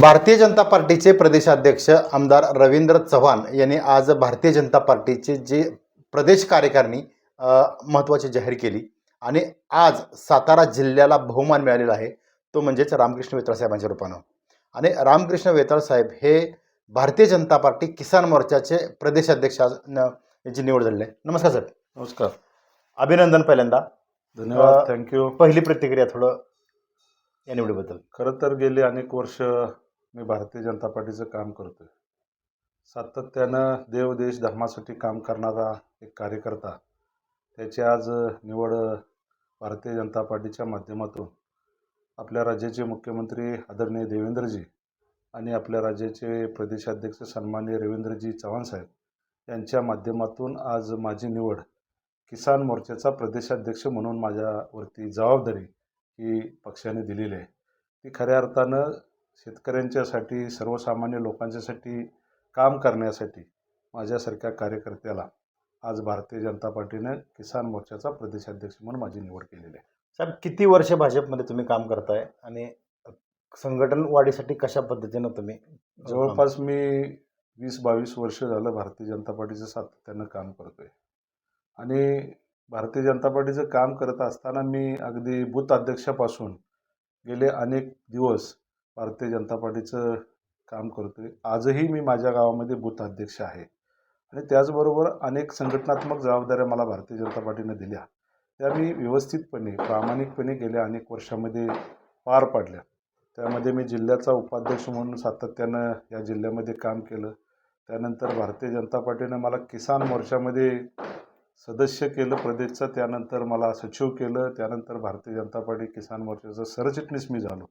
भारतीय जनता पार्टीचे प्रदेशाध्यक्ष आमदार रवींद्र चव्हाण यांनी आज भारतीय जनता पार्टीचे जे प्रदेश कार्यकारिणी महत्त्वाची जाहीर केली आणि आज सातारा जिल्ह्याला बहुमान मिळालेला आहे तो म्हणजेच रामकृष्ण वेताळ साहेबांच्या रूपानं. आणि रामकृष्ण वेताळ साहेब हे भारतीय जनता पार्टी किसान मोर्चाचे प्रदेशाध्यक्ष यांची निवड झालेली आहे. नमस्कार सर. नमस्कार. अभिनंदन पहिल्यांदा. धन्यवाद. थँक्यू. पहिली प्रतिक्रिया थोडं या निवडीबद्दल. खरं तर गेली अनेक वर्ष मी भारतीय जनता पार्टीचं काम करतोय. सातत्यानं देव देश धर्मासाठी काम करणारा एक कार्यकर्ता, त्याची आज निवड भारतीय जनता पार्टीच्या माध्यमातून आपल्या राज्याचे मुख्यमंत्री आदरणीय देवेंद्रजी आणि आपल्या राज्याचे प्रदेशाध्यक्ष सन्माननीय रवींद्रजी चव्हाण साहेब यांच्या माध्यमातून आज माझी निवड किसान मोर्चाचा प्रदेशाध्यक्ष म्हणून माझ्यावरती जबाबदारी ही पक्षाने दिलेली आहे. ती खऱ्या अर्थानं शेतकऱ्यांच्यासाठी, सर्वसामान्य लोकांच्यासाठी काम करण्यासाठी माझ्यासारख्या कार्यकर्त्याला आज भारतीय जनता पार्टीनं किसान मोर्चाचा प्रदेशाध्यक्ष म्हणून माझी निवड केलेली आहे. साहेब, किती वर्ष भाजपमध्ये तुम्ही काम करताय आणि संघटन वाढीसाठी कशा पद्धतीनं तुम्ही? जवळपास मी 20-22 वर्ष झालं भारतीय जनता पार्टीचं सातत्यानं काम करतोय. आणि भारतीय जनता पार्टीचं काम करत असताना मी अगदी बूथ अध्यक्षापासून गेले अनेक दिवस भारतीय जनता पार्टीचं काम करतोय. आजही मी माझ्या गावामध्ये बूथ अध्यक्ष आहे आणि त्याचबरोबर अनेक संघटनात्मक जबाबदाऱ्या मला भारतीय जनता पार्टीनं दिल्या, त्या मी व्यवस्थितपणे, प्रामाणिकपणे गेल्या अनेक वर्षामध्ये पार पाडल्या. त्यामध्ये मी जिल्ह्याचा उपाध्यक्ष म्हणून सातत्यानं या जिल्ह्यामध्ये काम केलं. त्यानंतर भारतीय जनता पार्टीनं मला किसान मोर्चामध्ये सदस्य केलं प्रदेशचं. त्यानंतर मला सचिव केलं. त्यानंतर भारतीय जनता पार्टी किसान मोर्चाचा सरचिटणीस मी झालो.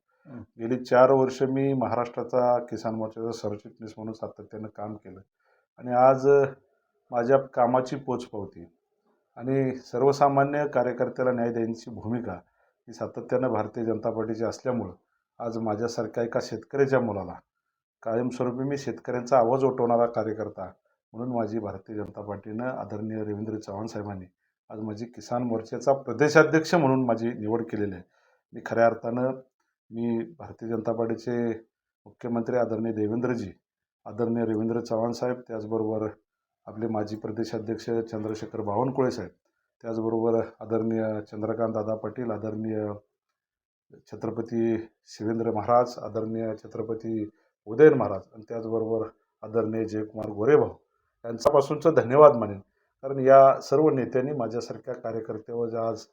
गेली 4 वर्ष मी महाराष्ट्राचा किसान मोर्चाचा सरचिटणीस म्हणून सातत्यानं काम केलं. आणि आज माझ्या कामाची पोचपावती आणि सर्वसामान्य कार्यकर्त्याला न्याय देण्याची भूमिका ही सातत्यानं भारतीय जनता पार्टीची असल्यामुळं आज माझ्यासारख्या एका शेतकऱ्याच्या मुलाला, कायमस्वरूपी मी शेतकऱ्यांचा आवाज उठवणारा कार्यकर्ता म्हणून माझी भारतीय जनता पार्टीनं आदरणीय रवींद्र चव्हाण साहेबांनी आज माझी किसान मोर्चाचा प्रदेशाध्यक्ष म्हणून माझी निवड केलेली आहे. मी खऱ्या अर्थानं भारतीय जनता पार्टीचे मुख्यमंत्री आदरणीय देवेंद्रजी, आदरणीय रवींद्र चव्हाण साहेब, त्याचबरोबर आपले माजी प्रदेशाध्यक्ष चंद्रशेखर बावनकुळे साहेब, त्याचबरोबर आदरणीय चंद्रकांत दादा पाटील, आदरणीय छत्रपती शिवेंद्र महाराज, आदरणीय छत्रपती उदयन महाराज आणि त्याचबरोबर आदरणीय जयकुमार गोरेभाऊ यांच्यापासूनचं धन्यवाद मानेन. कारण या सर्व नेत्यांनी माझ्यासारख्या कार्यकर्त्यावर आज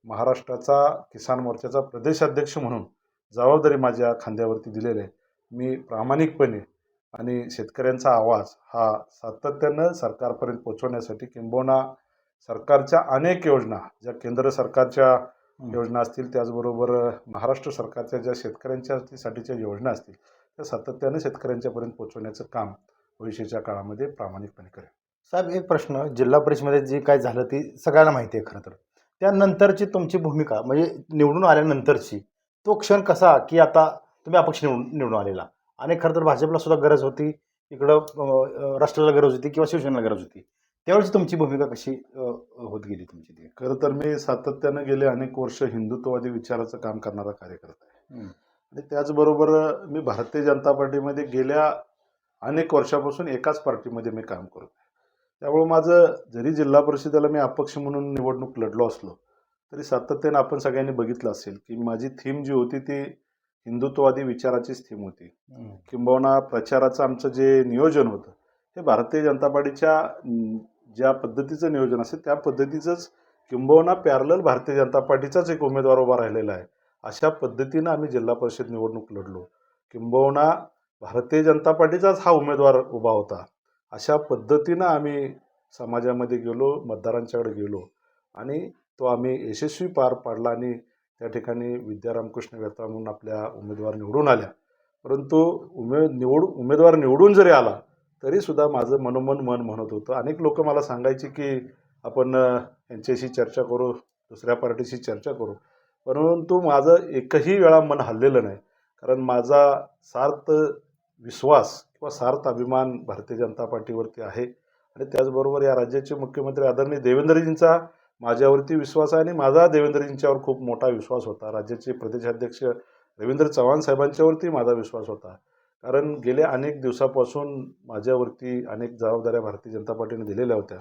महाराष्ट्राचा किसान मोर्चाचा प्रदेशाध्यक्ष म्हणून जबाबदारी माझ्या खांद्यावरती दिलेली आहे. मी प्रामाणिकपणे आणि शेतकऱ्यांचा आवाज हा सातत्यानं सरकारपर्यंत पोहोचवण्यासाठी, किंबहुना सरकारच्या अनेक योजना, ज्या केंद्र सरकारच्या योजना असतील, त्याचबरोबर महाराष्ट्र सरकारच्या ज्या शेतकऱ्यांच्यासाठीच्या योजना असतील, त्या सातत्यानं शेतकऱ्यांच्यापर्यंत पोहोचवण्याचं काम भविष्याच्या काळामध्ये प्रामाणिकपणे करेल. साहेब, एक प्रश्न, जिल्हा परिषदेमध्ये जे काय झालं ती सगळ्यांना माहिती आहे. खरं तर त्यानंतरची तुमची भूमिका म्हणजे निवडून आल्यानंतरची तो क्षण कसा, की आता तुम्ही अपक्ष निवडून आलेला आणि खरं तर भाजपला सुद्धा गरज होती, इकडं राष्ट्राला गरज होती किंवा शिवसेनेला गरज होती, त्यावेळेस तुमची भूमिका कशी होत गेली तुमची ती? खरं तर मी सातत्यानं गेले अनेक वर्ष हिंदुत्ववादी विचाराचं काम करणारा कार्यकर्ता आहे. आणि त्याचबरोबर मी भारतीय जनता पार्टीमध्ये गेल्या अनेक वर्षापासून एकाच पार्टीमध्ये मी काम करतो आहे. त्यामुळं माझं जरी जिल्हा परिषदेला मी अपक्ष म्हणून निवडणूक लढलो असलो तरी सातत्यानं आपण सगळ्यांनी बघितलं असेल की माझी थीम जी होती ती हिंदुत्ववादी विचाराचीच थीम होती. किंबहुना प्रचाराचं आमचं जे नियोजन होतं हे भारतीय जनता पार्टीच्या ज्या पद्धतीचं नियोजन असेल त्या पद्धतीचंच, किंबहुना पॅरलल भारतीय जनता पार्टीचाच एक उमेदवार उभा राहिलेला आहे. अशा पद्धतीनं आम्ही जिल्हा परिषद निवडणूक लढलो. किंबहुना भारतीय जनता पार्टीचाच हा उमेदवार उभा होता. अशा पद्धतीनं आम्ही समाजामध्ये गेलो, मतदारांच्याकडे गेलो आणि तो आम्ही यशस्वी पार पाडला. आणि त्या ठिकाणी विद्या रामकृष्ण वेताळ म्हणून आपल्या उमेदवार निवडून आल्या. परंतु उमेदवार निवडून जरी आला तरीसुद्धा माझं मनोमन मन म्हणत होतं. अनेक लोक मला सांगायचे की आपण यांच्याशी चर्चा करू, दुसऱ्या पार्टीशी चर्चा करू, परंतु माझं एकही वेळा मन हललेलं नाही. कारण माझा सार्थ विश्वास किंवा सार्थ अभिमान भारतीय जनता पार्टीवरती आहे. आणि त्याचबरोबर या राज्याचे मुख्यमंत्री आदरणीय देवेंद्रजींचा माझ्यावरती विश्वास आहे आणि माझा देवेंद्रजींच्यावर खूप मोठा विश्वास होता. राज्याचे प्रदेशाध्यक्ष रवींद्र चव्हाण साहेबांच्यावरती माझा विश्वास होता. कारण गेल्या अनेक दिवसापासून माझ्यावरती अनेक जबाबदाऱ्या भारतीय जनता पार्टीने दिलेल्या होत्या.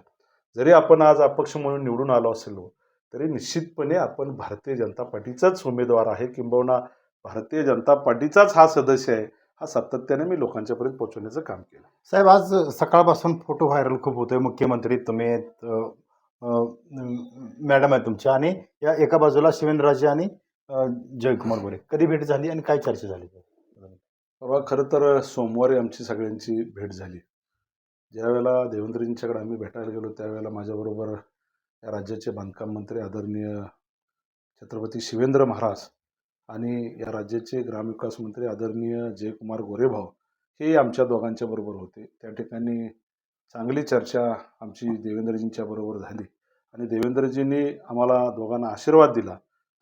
जरी आपण आज अपक्ष म्हणून निवडून आलो असलो तरी निश्चितपणे आपण भारतीय जनता पार्टीचाच उमेदवार आहे, किंबहुना भारतीय जनता पार्टीचाच हा सदस्य आहे, हा सातत्याने मी लोकांच्यापर्यंत पोहोचवण्याचं काम केलं. साहेब, आज सकाळपासून फोटो व्हायरल खूप होतोय. मुख्यमंत्री तुम्ही आहेत, मॅडम आहे तुमच्या, आणि या एका बाजूला शिवेंद्रराजे आणि जयकुमार गोरे. कधी भेट झाली आणि काय चर्चा झाली? परवा खरं तर सोमवारी आमची सगळ्यांची भेट झाली. ज्यावेळेला देवेंद्रजींच्याकडे आम्ही भेटायला गेलो त्यावेळेला माझ्याबरोबर या राज्याचे बांधकाम मंत्री आदरणीय छत्रपती शिवेंद्र महाराज आणि या राज्याचे ग्रामविकास मंत्री आदरणीय जयकुमार गोरेभाऊ हे आमच्या दोघांच्या बरोबर होते. त्या ठिकाणी चांगली चर्चा आमची देवेंद्रजींच्या बरोबर झाली आणि देवेंद्रजींनी आम्हाला दोघांना आशीर्वाद दिला,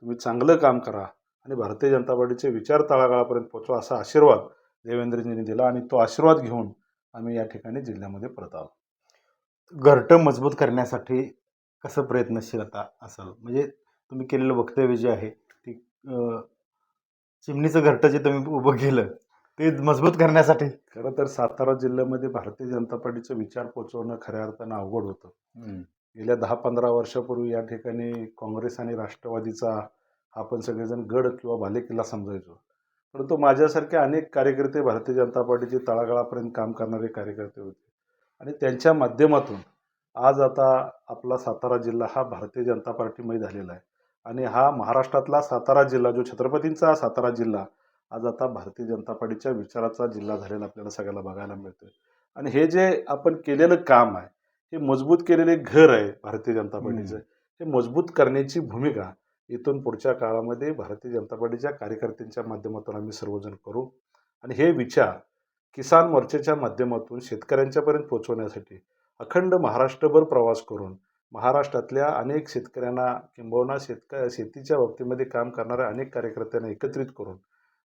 तुम्ही चांगलं काम करा आणि भारतीय जनता पार्टीचे विचार तळागाळापर्यंत पोहोचवा, असा आशीर्वाद देवेंद्रजींनी दिला आणि तो आशीर्वाद घेऊन आम्ही या ठिकाणी जिल्ह्यामध्ये परत आलो. घरटं मजबूत करण्यासाठी कसं प्रयत्नशीलता असाल? म्हणजे तुम्ही केलेलं वक्तव्य जे आहे ती चिमणीचं घरटं जे तुम्ही उभं केलं ते मजबूत करण्यासाठी. खरं तर सातारा जिल्ह्यामध्ये भारतीय जनता पार्टीचा विचार पोहोचवणं खऱ्या अर्थानं अवघड होतं. गेल्या 10-15 वर्षापूर्वी या ठिकाणी काँग्रेस आणि राष्ट्रवादीचा आपण सगळेजण गड किंवा बालेकिल्ला समजायचो. परंतु माझ्यासारखे अनेक कार्यकर्ते भारतीय जनता पार्टीचे तळागाळापर्यंत काम करणारे कार्यकर्ते होते आणि त्यांच्या माध्यमातून आज आता आपला सातारा जिल्हा हा भारतीय जनता पार्टीमय झालेला आहे आणि हा महाराष्ट्रातला सातारा जिल्हा, जो छत्रपतींचा सातारा जिल्हा, आज आता भारतीय जनता पार्टीच्या विचाराचा जिल्हा झालेला आपल्याला सगळ्याला बघायला मिळतोय. आणि हे जे आपण केलेलं काम आहे, हे मजबूत केलेले घर आहे भारतीय जनता पार्टीचं, हे मजबूत करण्याची भूमिका इथून पुढच्या काळामध्ये भारतीय जनता पार्टीच्या कार्यकर्त्यांच्या माध्यमातून आम्ही सर्वजण करू आणि हे विचार किसान मोर्चाच्या माध्यमातून शेतकऱ्यांच्यापर्यंत पोहोचवण्यासाठी अखंड महाराष्ट्रभर प्रवास करून महाराष्ट्रातल्या अनेक शेतकऱ्यांना किंबहुना शेतीच्या बाबतीमध्ये काम करणाऱ्या अनेक कार्यकर्त्यांना एकत्रित करून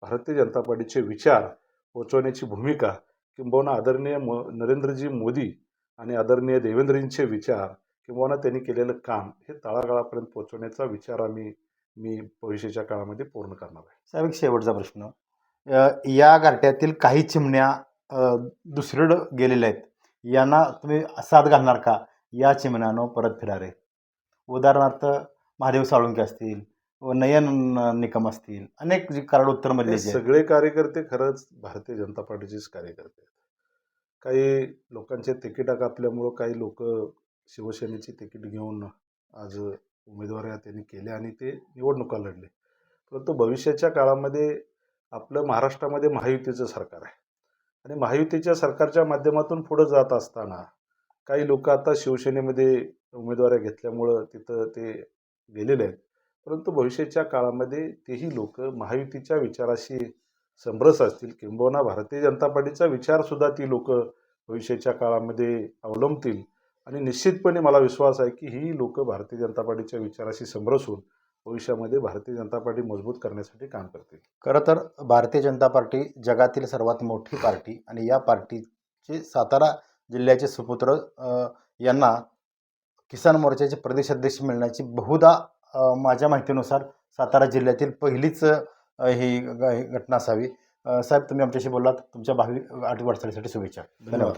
भारतीय जनता पार्टीचे विचार पोहोचवण्याची भूमिका, किंबहुना आदरणीय नरेंद्रजी मोदी आणि आदरणीय देवेंद्रजींचे विचार किंबहुना त्यांनी केलेलं काम हे तळागाळापर्यंत पोहोचवण्याचा विचार मी भविष्याच्या काळामध्ये पूर्ण करणार आहे. साहेब, एक शेवटचा प्रश्न. या घरट्यातील काही चिमण्या दुसरीकडं गेलेल्या आहेत, यांना तुम्ही साथ घालणार का? या चिमण्यानं परत फिरारे. उदाहरणार्थ महादेव साळुंके असतील, नयन निकम असतील, अनेक जे कराड उत्तरमधले हे जे सगळे कार्यकर्ते खरंच भारतीय जनता पार्टीचेच कार्यकर्ते आहेत. काही लोकांचे तिकीटा कापल्यामुळं काही लोक शिवसेनेची तिकीट घेऊन आज उमेदवाऱ्या त्यांनी केल्या आणि ते निवडणुका लढले. परंतु भविष्याच्या काळामध्ये आपलं महाराष्ट्रामध्ये महायुतीचं सरकार आहे आणि महायुतीच्या सरकारच्या माध्यमातून पुढं जात असताना काही लोक आता शिवसेनेमध्ये उमेदवाऱ्या घेतल्यामुळं तिथं ते गेलेले आहेत. परंतु भविष्याच्या काळामध्ये तेही लोक महायुतीच्या विचाराशी समरस असतील, किंबहुना भारतीय जनता पार्टीचा विचारसुद्धा ती लोक भविष्याच्या काळामध्ये अवलंबतील आणि निश्चितपणे मला विश्वास आहे की ही लोक भारतीय जनता पार्टीच्या विचाराशी समरस होऊन भविष्यामध्ये भारतीय जनता पार्टी मजबूत करण्यासाठी काम करतील. खरं तर भारतीय जनता पार्टी जगातील सर्वात मोठी पार्टी आणि या पार्टीचे सातारा जिल्ह्याचे सुपुत्र यांना किसान मोर्चाचे प्रदेशाध्यक्ष मिळण्याची बहुधा माझ्या माहितीनुसार सातारा जिल्ह्यातील पहिलीच ही घटना असावी. साहेब, तुम्ही आमच्याशी बोललात. तुमच्या भावी 8 वाटचालीसाठी शुभेच्छा. धन्यवाद.